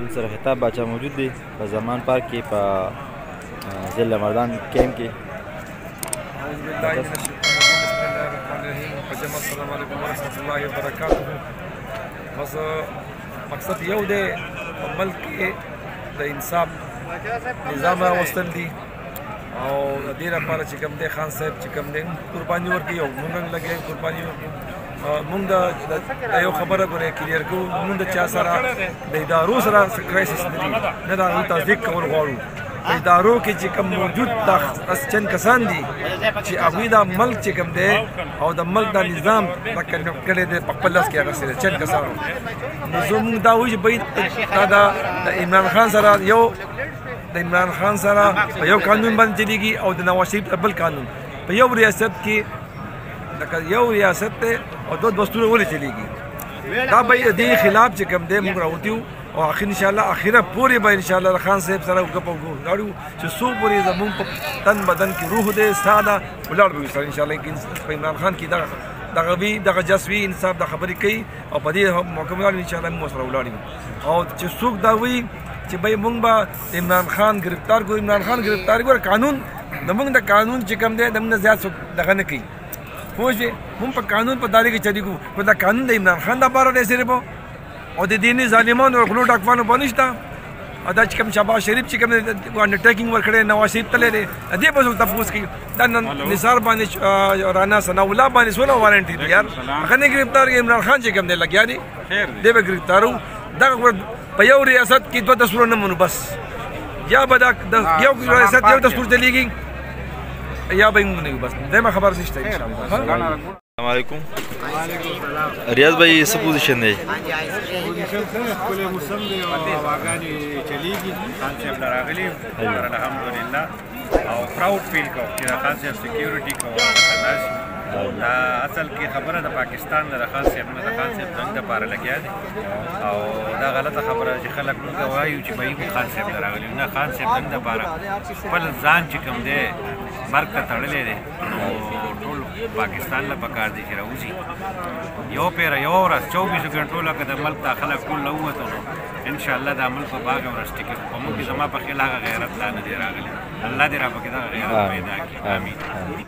دلته سره خطاب باچا موجود دی په زمان پارک کې په ضلع مردان کیمپ کې. اعوذ بالله من الشیطان الرجیم بسم الله الرحمن الرحیم. فجمع السلام علیکم ورحمۃ اللہ وبرکاتہ. بس مقصد یو دی په ملک کې د انصاف نظام راوستل دي او د دې لپاره چې کوم دی خان صاحب چې کوم دی قرباني ورکړي او موږ هم لګیا قرباني ورکړو. موږ د یو خبره ګورې کلیر کوو، موږ د چا سره د ادارو سره کرایسس نه دي، نه د هغوی تصدیق کول غواړو. په ادارو کې چې کوم موجود دا چند کسان دي چې هغوی دا ملک چې کوم دی او د ملک دا نظام دا کړی دی په خپل لاس کې اخیستی دی چند کسانو. نو زموږ دا وایو چې باید دا د عمران خان سره په یو قانون باندې چلیږي او د نواز شریف بل قانون په یو ریاست کې لکه یو ریاست دی او دوه دستور ولې چلیږي. دا به دې خلاف چې کوم دی موږ راوتي یو او اخر انشاءالله اخره پورې به انشاءالله خان صاحب سره ګپ ولاړو چې څو پورې زموږ په تن بدن کې روح دی ساه ده ولاړ به سره انشاءالله په عمران خان کې دغه جسوي انصاف د خبرې کوي او په دې موقع باندې انشاءالله موږ سره ولاړ یو. او چې څوک دا وایي چې بھائی مونږ به عمران خان گرفتار کړو، عمران خان گرفتار کړو قانون زموږ د قانون چې کوم دی زموږ نه زیات څوک دغه نه کوي. پوه شوې موږ په قانون په دایره کې چلیږو، خو دا قانون د عمران خان دپاره دی صرف او د دیني ظالمانو او غلو ډاکوانو په نشته. او دا چې کوم شهباز شریف چې کوم انډرټیکنګ ورکړی نواز شریف تللی دی دې به څوک تپوس کوي. دا نثار باندې رانا ثناء الله باندې څونه وارنټي دی یار هغه نه ګرفتار عمران خان چې کوم دی لګیا دی دی به ګرفتار وو. دغه په یو ریاست کې دوه دستور نه منو بس یا به یو ریاست یو دستور چلیږي یا به موږ نه یو بس دغه خبر نشته انشاءالله. السلام علیکم. ریاض بھائی څه پوزیشن دی؟ پوزیشن څه ښکلی موسم دی او هواګانې چلیږي. خان صاحب له راغلي الحمدلله او پراؤډ فیل کوو چې د خان صاحب سیکیورټي کوو دا اصل کې خبره د پاکستان د خان صاحب نه د خان صاحب جنګ دپاره لګیا دی او دا غلطه خبره چې خلک موږ وایو چې به خان صاحب نه راغلي نه. خان صاحب جنګ دپاره خپل ځان چې کوم دی مرګ ته تړلی دی نو ټول پاکستان له پکار دی چې راوځي یو پیره یو ورځ 24 ګنټو لکه د ملک دا خلک ټول راووتو نو انشاءالله دا ملک به باغ ورځ ټیکي. په موږ کې زما په خیال هغه غیرت لا نه دی راغلی. الله دې را پکې دغه غیرت پیدا کړي. آمین.